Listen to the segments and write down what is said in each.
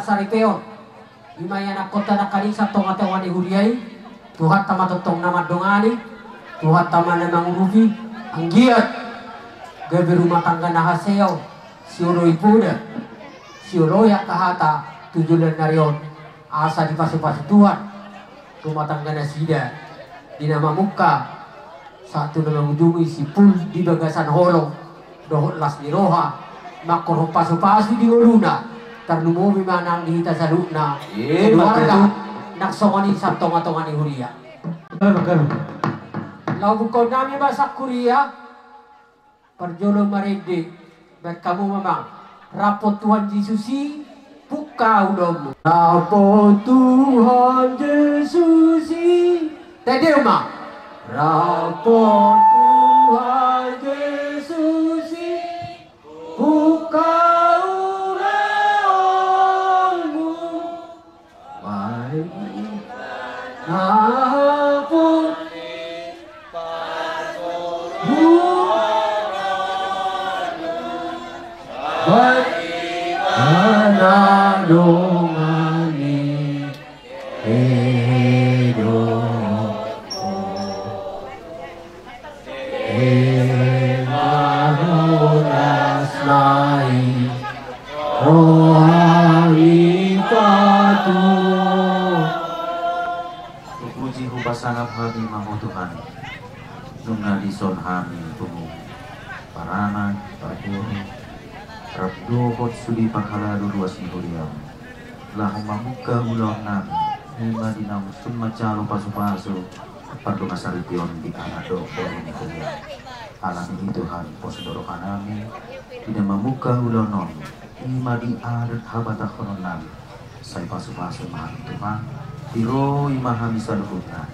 saripeo imaya na kota na kanisa tong atawan ni Huliay Tuhan tama totong nama dongani Tuhan tama na mangurufi ang giat gabi rumah tangga na haseyaw siuro ipuda siuro ya kahata tujulan narion asa di pasu-pasu Tuhan rumah tangga na sida di nama muka satu nama ujungi si pul di bagasan holong dohot las di roha makor pasu-pasu di oluna terlumumi manang dihita sa luna keluarga naksongoni sa tonga-tonga ni Huria lau bukaw namin basak Korea perjolo marede baik kamu memang rapot Tuhan Yesusi buka ulomu rapot Tuhan Yesusi tadi emang rapot Tuhan Yesusi buka Ampun bagaimana dongani hidupku Emanunas naik rohani patuh pasangan kami mau Tuhan nunga dison kami tumu parana parjuri rabdohot sudi pakala dua sihuriam lah mamuka ulon nami hima dinam sun macalo pasu-pasu pardo masarition di anado ini kuliah alami Tuhan posdoro kanami tidak mamuka ulonon hima di adat habatakonon nami saya pasu-pasu mahal Tuhan Tiro imahami sa luhutna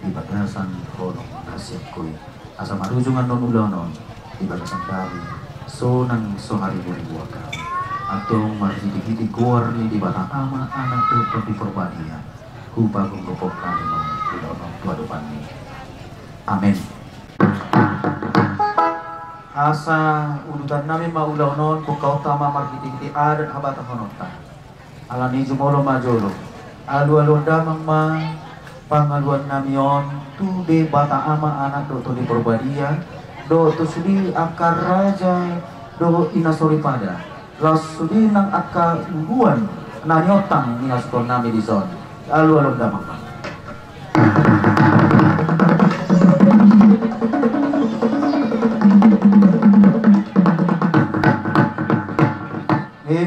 di bagasan kolong nasib kuy asa marujungan non ulonon di bagasan dami so nang so hari ribuan kami atong marhidi-hidi kuar ni di batang ama anak depan di perbadian hubagong gopok kami non ulonon tua depan ni amin asa udutan nami maulonon kukau tama marhidi-hidi adan habata hononta alani jumolo majolo alu-alun damang ma pangaluan namion tu de bata ama anak do to di perbadia do to sudi akar raja do inasori pada las sudi nang akar ungguan nanyotang inaskon nami di zon alu-alun damang ma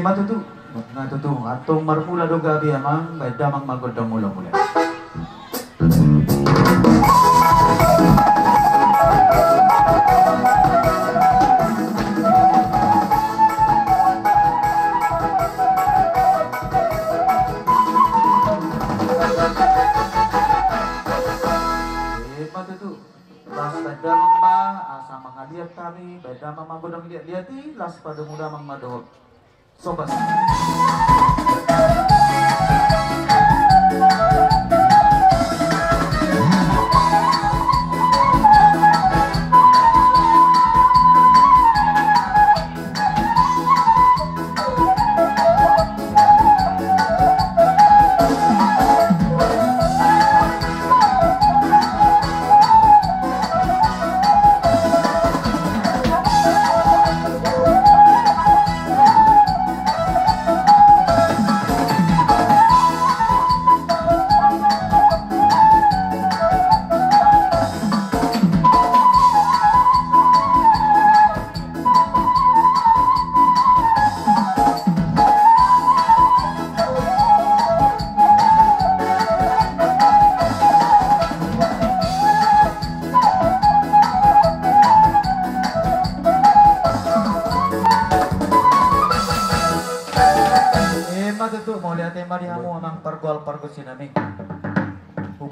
matutu natutu atong marmula do gabi amang damang magodang mula-mula matutu las damang ma asa mangaliat kami damang magodang liati las pada muda mang madot sobat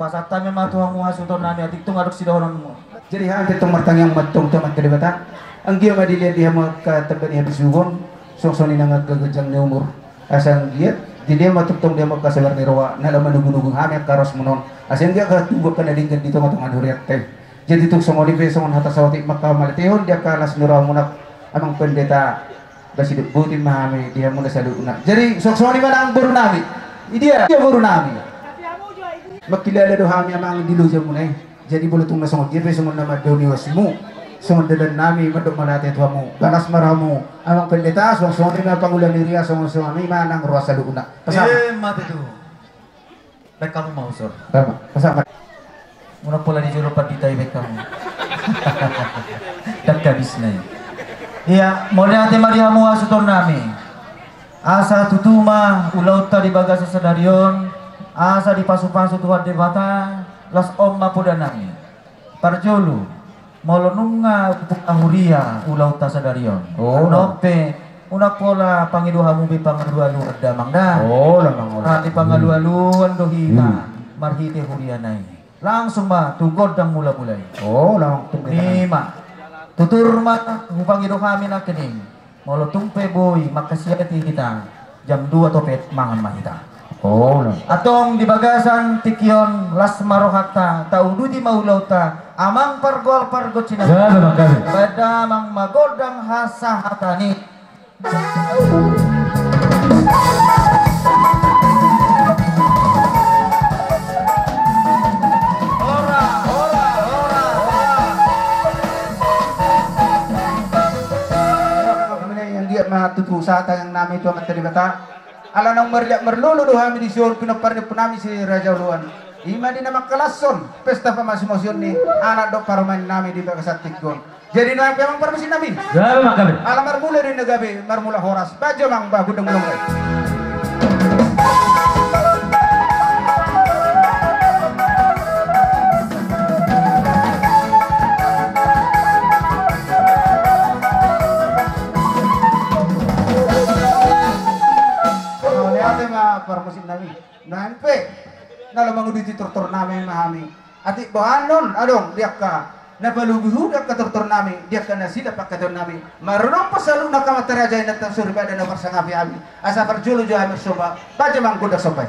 upasata memang tuang muha sunton nami atik tung aduk sidoron mu jadi hang ketong martang yang matong teman kedebata ang giya madilian dia maka tebani habis sugon songsoni nangat gagajang ni umur asang giat di dia matutong dia maka sabar ni rawa nalaman nugun-nugun hamet karos munon asang giya katubak ka nadinggan dito matong aduriat teh jadi tung somoli pe songon hata sawati maka maletehon dia kalas nuraw munak amang pendeta kasi debutin mahami dia mula sa luna. Jadi sok-sok ni manang buru nami. Dia buru nami. Makilala do hami amang diluja muna eh. Jadi bulu tung nasong dia besong nama doni wasmu. Song dadan nami madok malate tuamu. Balas maramu. Amang pendeta sok-sok ni pangulan diriya song-sok ni manang ruas sa luna. Mati tu. Baik kamu mau sor. Tama. Pasama. Muna pula di jurupan di tayo baik kamu. Tak habis na yun. Iya, muli ate marihamu asuton nami. Asa tutuma ulaw ta di baga sa sadaryon. Asa di pasu-pasu Tuhan debata. Las omma puda nami. Parjolo. Molonung nga upuk ahuria ulaw ta sadaryon. Oh, nope. Unak pola pangiduhamu bi pangalualu adamang da. Oh, lamang ora. Hati pangalualuan dohima. Marhite huria nai. Langsung ma tugod dang mula-mulay. Oh, lamang Lima. Tutur ma upang ido kami na kening. Molo tumpe boy makasiyati kita. Jam 2 topet mangan mahita. Oh, lamang. Atong di bagasan tikyon las marohata taudu di maulauta amang pargol cina. Pada mang magodang hasa hatani. Matutu sa yang namin itu amat teribata ala nang merlulu do kami di siyon pinaparni punami si Raja Uluan ima di nama kelason pesta pamasi-mosion ni anak dok paraman nami di bagasat tikgon jadi nang memang permisi nami ala marmula di negabe marmula horas bajo mang bagudeng mulong musim nami nampe nalo manguditi tortor nami mahami ati bahanon adong diak ka nabalubuhu diak ka tortor nami diak ka nasida pakaton nami marunong pasalu nakamataraja na tan surba dan nomor sangapi ami asa perjulu jo amir soba baca mang kudak sobai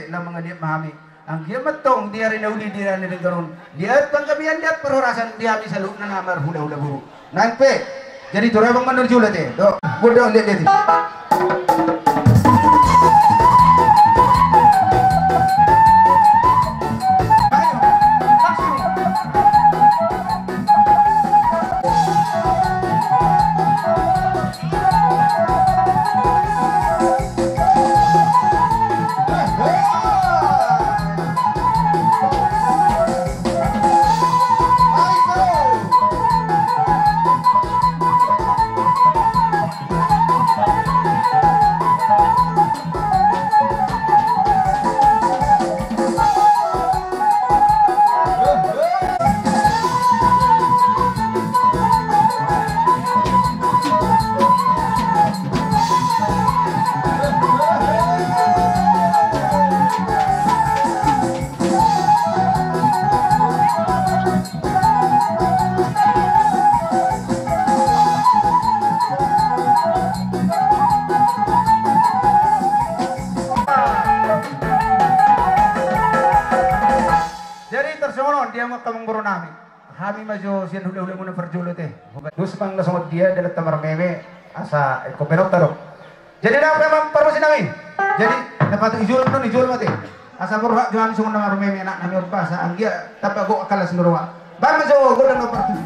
lang mga diat mahami ang dia matong dia rin nauli dia rin karon dia panggabihan dia perhorasan dia mi saluk na namar hula-hula buru nangpe jadi tu bang manur julat eh do bodoh lihat dia kami maju sian hula-hula muna perjulo teh. Dus pang nasungod dia dalat tamar meme asa koperot tarok. Jadi na memang permusin namin. Jadi dapat ijul mati. Asa berhak jangan sungon namar meme nak nami urpa sa anggia tapago akala sinurwa. Ba maju golan operasi.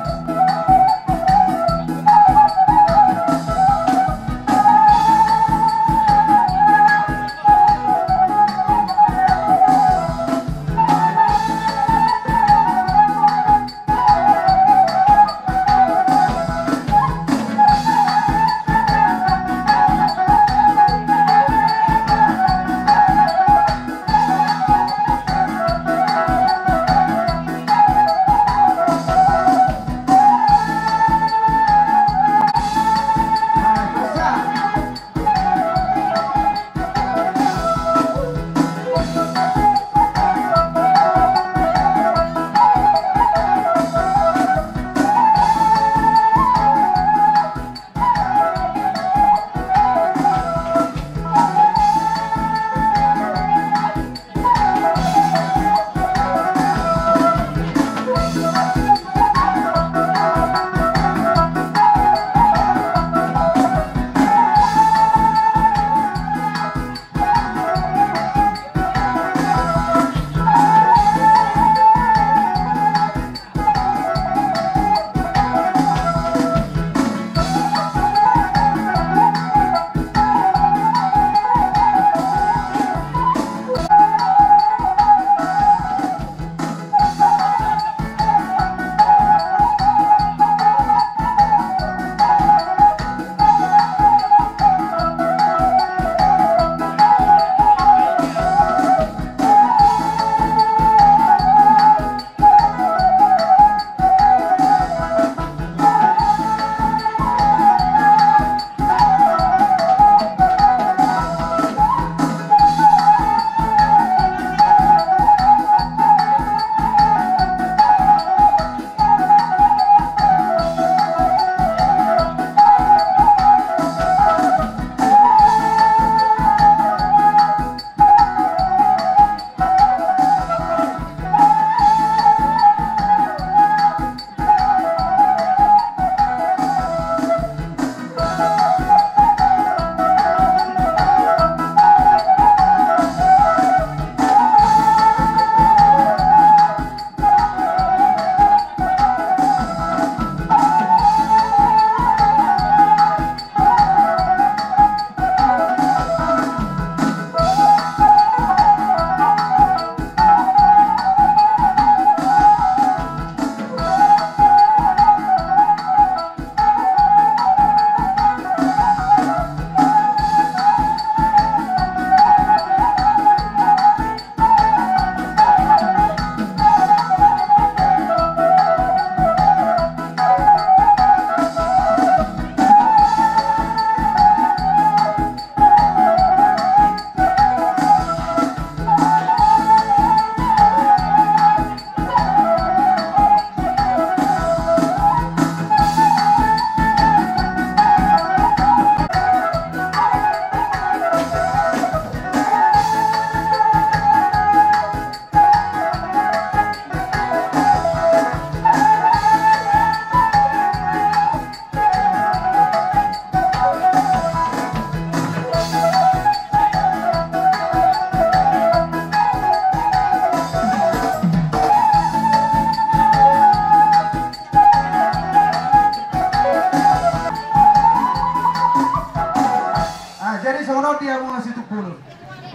Jadi sono dia mau ngasih tukul.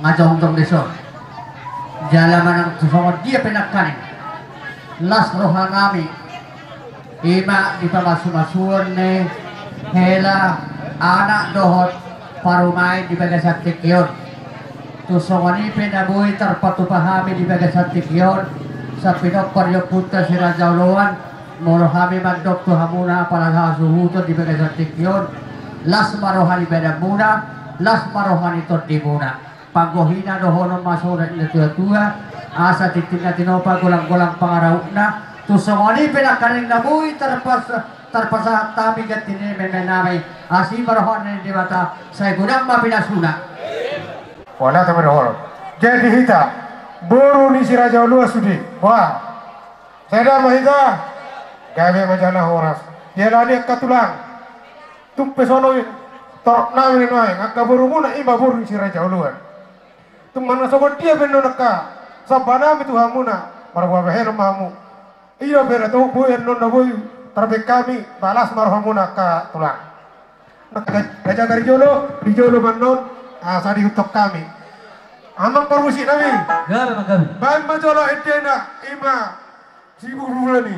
Ngajong-jong deso. Jalaman ang tusong dia penakanin. Las rohan kami. Ima di pamasu-masuan ne hela anak dohot parumay di bagasat tikyon. Tusong ni penabuhi terpatupahami di bagasat tikyon. Sa pinagparyo punta si Raja Uluan. Moro kami magdok to hamuna para sa suhuto di bagasat tikyon. Las marohan ibadah muna. Las marohan ito di muna. Paggohina dohono masurat na tua-tua. Asa titina tinopa gulang-gulang pangaraw na. Tusongoni pinakaning nabuhi terpasa tabi gatini memenamay. Asi marohan na di mata. Sa gudang mapinasuna. Wala teman dohor. Jadi hita. Buru ni si Raja Uluan sudi. Wah. Saya mahita. Gawe majana horas. Dia lani katulang. Tumpe sono tok namin noy. Ngaka buru muna ima buru si Raja Uluan. Tumana sogot dia bendo naka. Sabana itu hamuna. Marwa behero mamu. Iya bera tu buir non boy. Terbe kami balas marhamuna ka tulang. Raja Garjolo, Rijolo manon asa diutok kami. Amang permusi nami. Gabe magabe. Bang majolo etena ima si buru ni.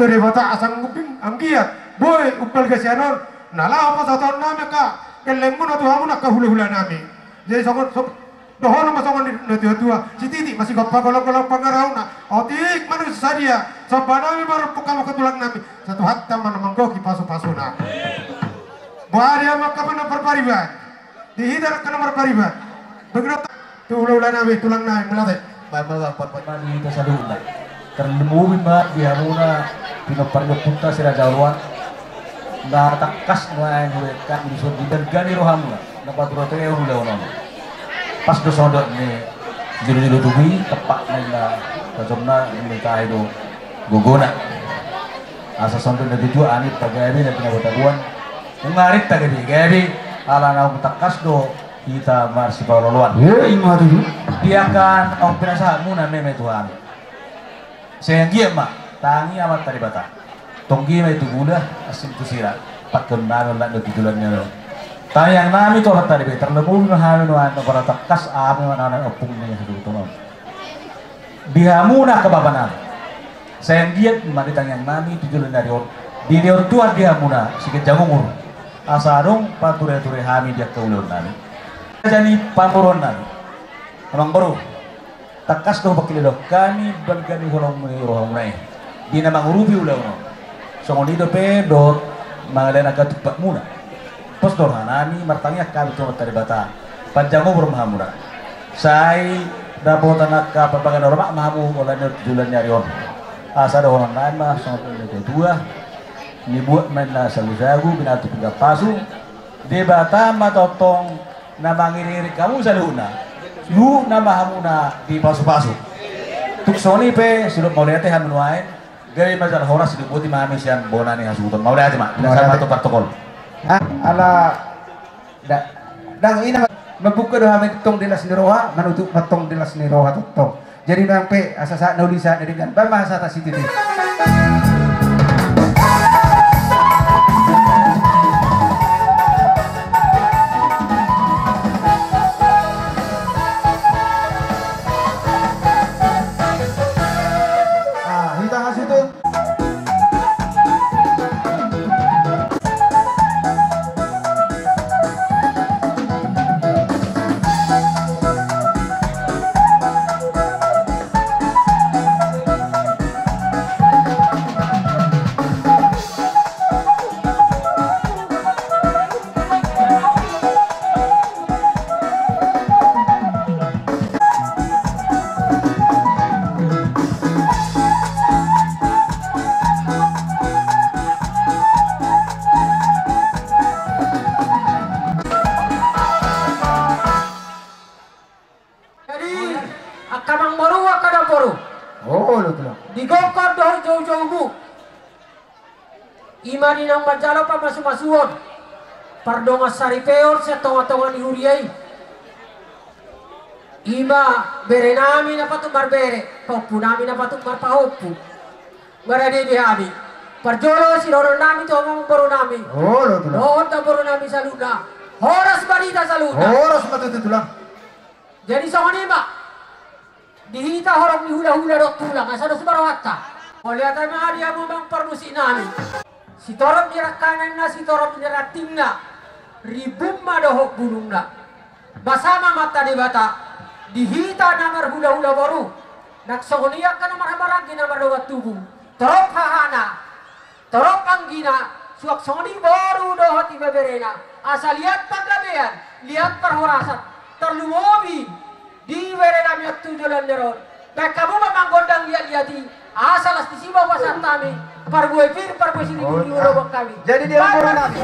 teri bata asang nguping anggiat boy upal kasianon nala apa satu nami ka kelemu na tuhamu nak kahula-hula nami jadi sangat dohon mas sangat tua si titik masih kalau pangarau na otik mana sadia sabana nami baru kalau ketulang nami satu hatta mana manggoki pasu-pasu na bahari maka mana perpariban dihidar kana perpariban begitu tuhula nami tulang nami melatih bapak ini kesadulah terlemu bima dihamuna pinoparnya punta sira jaluan nggak takas main hulekan di sini bergani rohamuna dapat rote hula ono pas do sondok ni juru tubi tepak nila kacomna minta itu gogona asa sondok na tujuan anit tagabi na pinabataguan ungarit tagabi ala na takas do kita marsi paloluan dia kan ang pinasahan muna meme Tuhan sehingga mak tangi amat tadi bata tonggi itu gula asim tu sira pakai nanon nak tujuannya tayang nami tu tadi terlebih nahan nuan para takas ami mana opung ni satu tono dihamuna kebabanan sehingga mari tayang nami tujuan dari di dia tuan dihamuna sikit jamur asarung pature hami dia keulur nami jadi pamuronan orang baru takas do bakililo kami bergani horong nai di nama urubi ulah ono songon do pe do mangalena ka tupak muna pos do hanami martanya kami tu tari bata panjango bermahamura sai dabota nakka papangan orma mahamu oleh julan nyarion asa do orang lain mah songon do dua ni buat main la saluzagu binatu pindah pasu de bata matotong na mangiririk kamu sa luna lu na mahamuna di pasu-pasu tuksoni pe sudah mau lihat hamunuain gaya mazal horas di buti mahami sian bonani hasuton mau lihat mak tidak sama protokol ala dang ina mabuka do hami tong dilas niroha manutuk matong dilas niroha totong jadi nampe asasa nulisa dengan bahasa tasiti imani nang majalo pa masumasuon pardonga sari peor sa tonga-tonga ni huriay ima berenami na patung barbere hopu nami na patung barpahopu marade di hami parjolo si loro nami to ang baro nami loon ta baro nami sa luna horas balita sa luna horas matutulang jadi sa kanima dihita horong ni hula-hula dok tulang asado subarawata olehatan mga dia mo bang parmusi nami si torop nirak kanan na si torop nirak tingna ribum madohok gunung na basama mata di bata dihita namar hula-hula baru naksoniyak ka namar hamaragi namar dawat tubuh torop hahana torop anggina suak soni baru dohot ibaberena asal lihat paglabean lihat perhorasan terlumobi di berena miyak tujulan nerot baik kamu memang gondang lihat-lihati asal astisiba wasantami parbuai pir parbuai sini guru robok kami jadi dia orang nami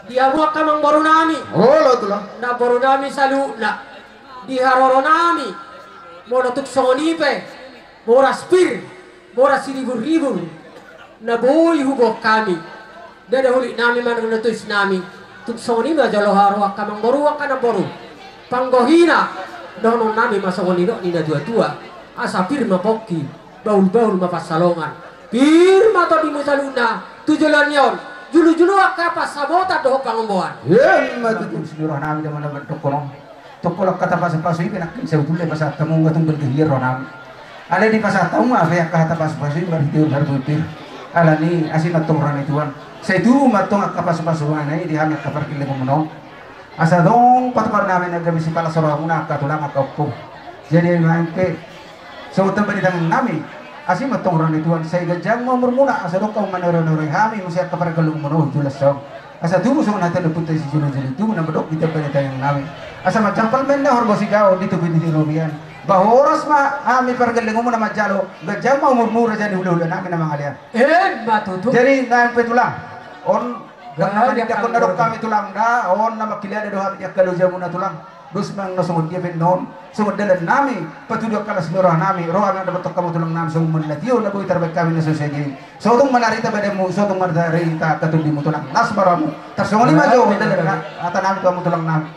Diabuak kamang baru nami. Oh, tuh lah. Na baru nami saluna. Di haroro nami. Mora tuk sonipe. Mora spir. Mora siribur-ribur. Na boy hubok kami. Dada huli nami man nutus nami. Tuk soni ba jalo haro kamang baru kana baru. Panggohina. Dono nami masakoni do ni na tua-tua. Asa firma poki. Baul-baul mapasalongan. Firma to di musaluna. Tujulan yon. Julu-julu apa sabota doh pangomboan. Matu tu seluruh nami zaman nama tokono. Tokolok kata pas-pasui penakin sebetulnya pasal tamu ngatung bergehir ronam. Ada di pasal tamu apa yang kata pas-pasui berhidup berbutir. Ala ni asin matong ran ituan. Saya tu matong ak pas-pasuan ini dihamil kapar kile memonong. Asa dong patukar nami naga bisi pala soranguna katulang akaupo. Jadi mangke sebutan penitang nami. Asin matong ran ituan saya gajang mau bermuna asa dong kau manoro-noro hami musia kapar galung menuh jelas dong. Asa tubuh so nata leput si julu-julu tu na bedok kita penitang nami. Asa macam palmenda horgosi kau di tubuh di robian. Bahoras ma ami pergelingan mo na majalo gajang mau murmura jadi hulu-hulu nami na mga lian. Batutu. Jadi nang petulang on gana dia kon nadok kami tulang da on na makilya do hami dia kalau jamu na tulang. Dus mang no sumod dia non sumod dalan nami patudok kala seluruh nami roa na dapat kamu tulang nami sumod latio na boy tarbay kami na sosegi. So tung manarita bade mo so tung manarita katundi mo tulang nas baramu. Tarsongoli ma jo dalan na ata nami kamu tulang nami.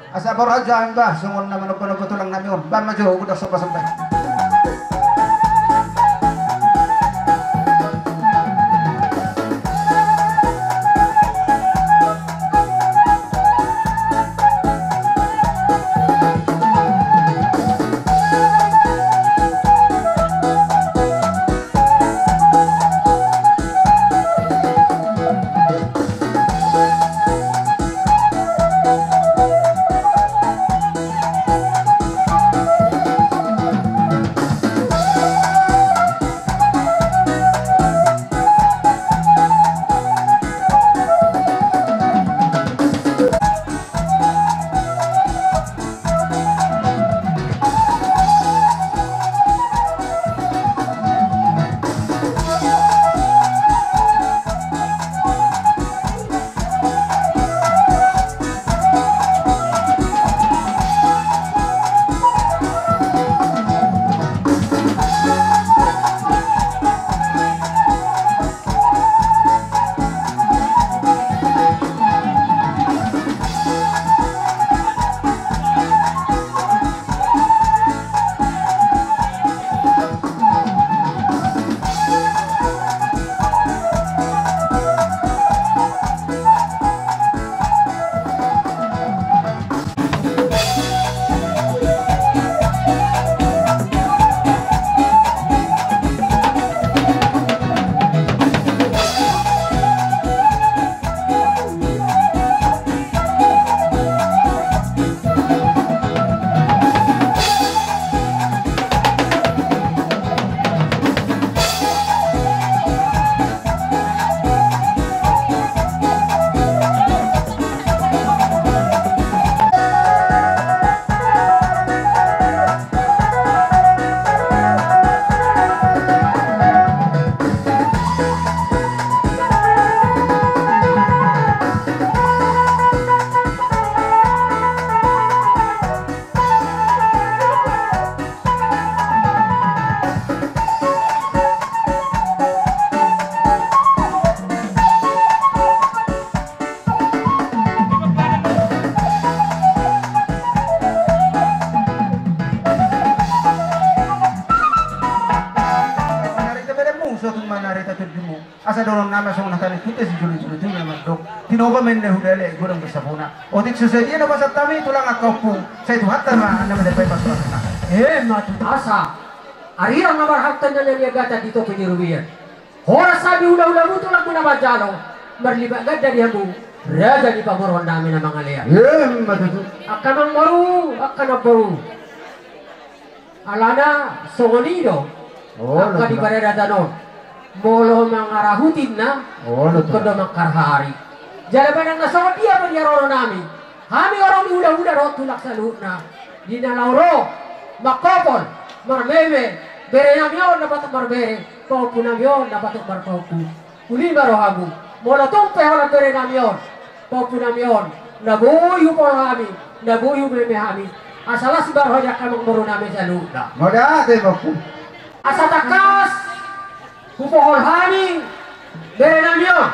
Asa por aja amba sumod na manopo tulang nami on ban ma jo udah sampai. sa dorong nama sa unang kita si Juli-Juli itu memang dok. Tinoba men ne hudale gurang bersapuna. Otik sesaji na pasat tami tulang akau pun. Saya tu hatta ma anda mendapat pasukan na. Matu asa. Ari ang namarhaktan na naliyagata dito pinirubyan. Horas sabi ula-ula mo tulang muna majalo. Marlibagad dari hamu. Raja di pamuruan namin ng mga liya. Matu. Akan ang maru, akan ang baru. Alana, songonido. Akan di barera danon. Molo mangarahutin na. Kundo mangkarhari. Jalaban ang nasawat dia pa niya roro namin. Kami orang di udah ro tulak sa luhut na. Di nalauro, makopol, marmeme, bere namyon na batok marbere, paupu namyon na batok marpaupu. Uli baro hagu. Molo tumpe hola bere namyon, paupu namyon, nabuyu po kami, nabuyu meme kami. Asalas baro hajak kamang maro namin sa luhut na. Moda ate baku. Asa takas, kupohol hani, bere namyon,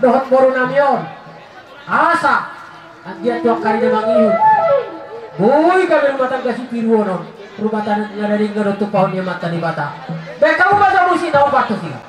dohot maro namyon. Asa, ang diyan tuwak kari na mangiyot. Boy, kami rumah tangga si Piruono. Rumah tangga nga rin nga ito pa niya mata ni bata. Dahil kamu ba sa musi na upato siya?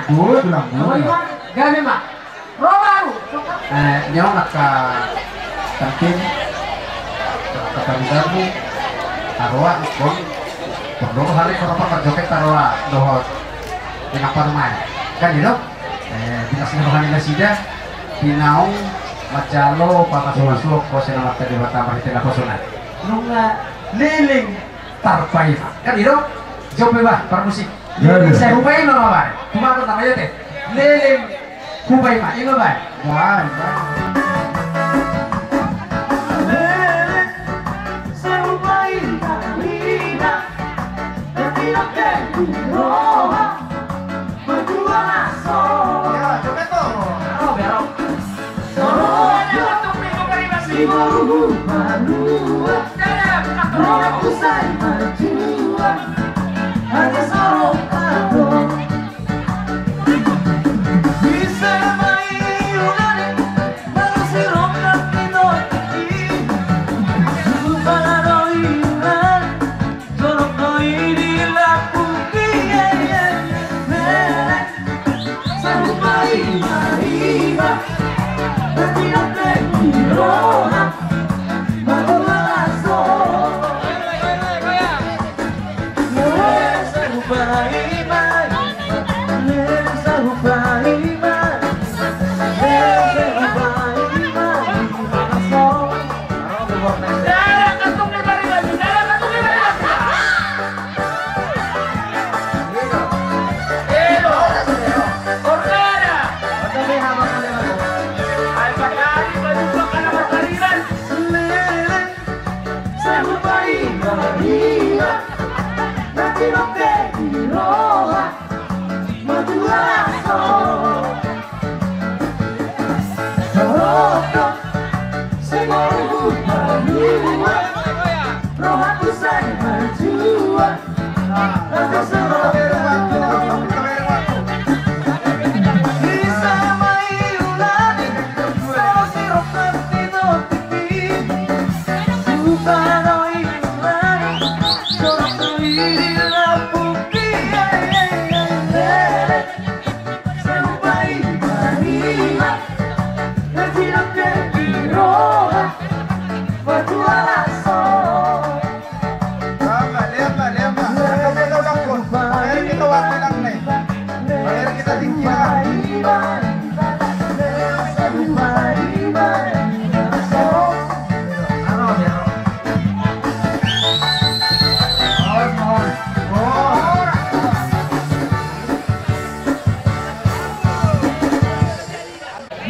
tulang Gabi mak. Robaru. nyawa nak ka kantin ka kamisabu arwa bon bon hari ko pa joket arwa dohot pinaparmay kan dilo pinasinahan nila sida pinaong macalo papasumasuk ko sa mga kadibata maritina kosonan nung liling tarpay kan dilo job ba para musik liling sa hubay mga ba tumakot na kayo te liling hubay ma ino ba wah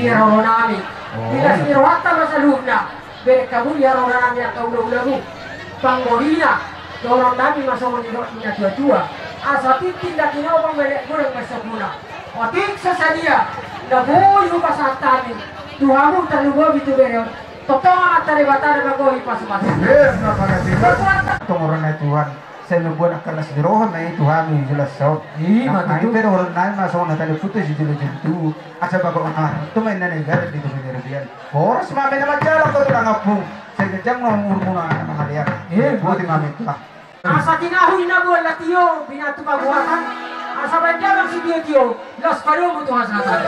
Biro nami, bila sirwata masalubna, bere kamu biro nami atau lagu, panggorina, dorong nami masuk minyak tua-tua, asati tindak kino pembelek kurang masuk guna, otik sesadia, naboyu pasatami, Tuhanmu terlupa itu bere, totong atare batare bagoi pas-pas. Tungguran Tuhan, saya membuat kelas di roh, nah Tuhan jelas so. Nah itu orang lain masuk nanti putus itu itu. Asa bago onar, tu main nane gar di tuh nerian. Horas mami nama jalan kau tuh ngapung. Saya kejang ngomong muna nama kalian. Buat mami tu lah. Asa tinahu ina buat latio, binatu paguatan. Asa berjalan si dia tio, las paru butuh asal.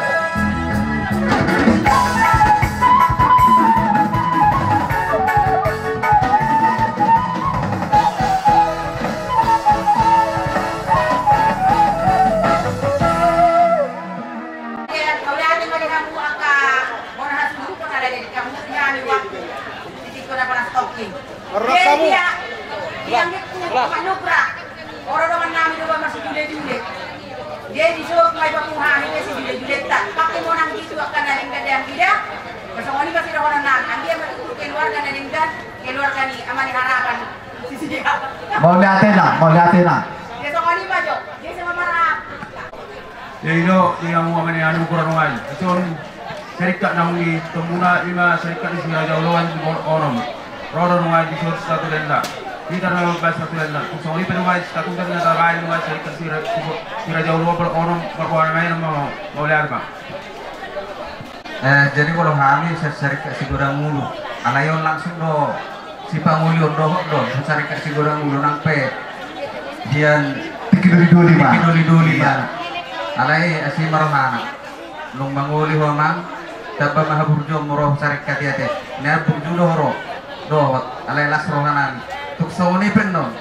Orang dengan nami doa masih julet-julet. Dia disuruh mai pamuhan ini si julet-juletan. Pakai mau nang gitu akan ada yang tidak. Bersama ini pasti orang nang. Dia keluarkan ada yang keluarkan ni amani harapan. Sisi dia. Mau lihatin lah. Dia sama ni bajo. Dia sama marah. Jadi itu yang mau amani anu kurang lagi. Itu serikat namungi temuna lima serikat di sini aja ulawan orang. Orang lagi di satu denda. Kita nak bahas satu lagi. Soalnya penuai satu denda terbaik penuai serikat sira jauh luar orang berkuasa main mau lihat pak. Jadi kalau kami serikat sigurang mulu, anayon langsung do si pangulio do serikat sigurang mulu nampe dian Pikir dulu lima. alai asi marahana nung manguli ho mang taba mahaburjo moroh sarik katiate na burjudo horo dohot alai las rohanan tuk sawni pennon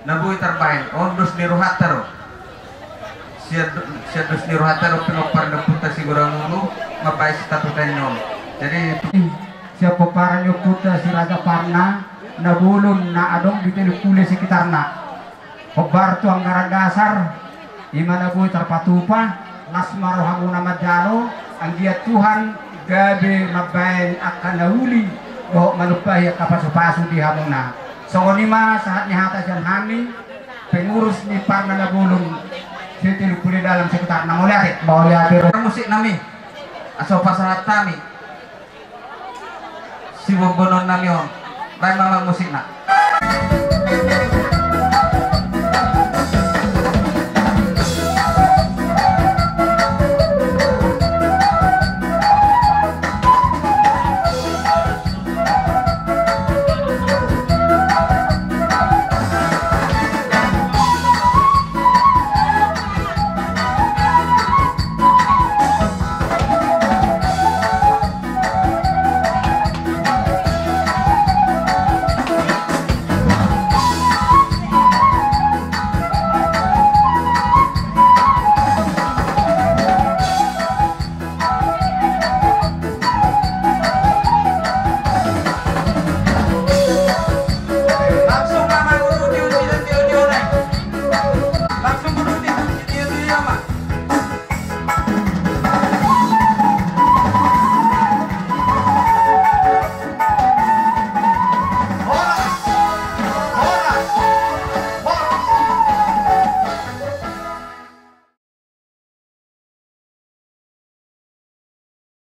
nabui terbain ondos ni rohataro siadus ni rohataro pinopar puta sigura mulu mapai statutenyon jadi siapa paranyo puta si Raja Parna nabulun na adong bitelukule sekitarna Hobar tu anggaran dasar imana bui terpatupa lasmaro hanguna madalo anggiat Tuhan gabe mabain akan nauli bahwa malupahi kapasu-pasu di hamuna songonima saatnya hata jan hami pengurus ni Parna nabulun bitelukule dalam sekitar mau lihat musik nami aso pasahat kami si bobonon nami on baik mamang musik nak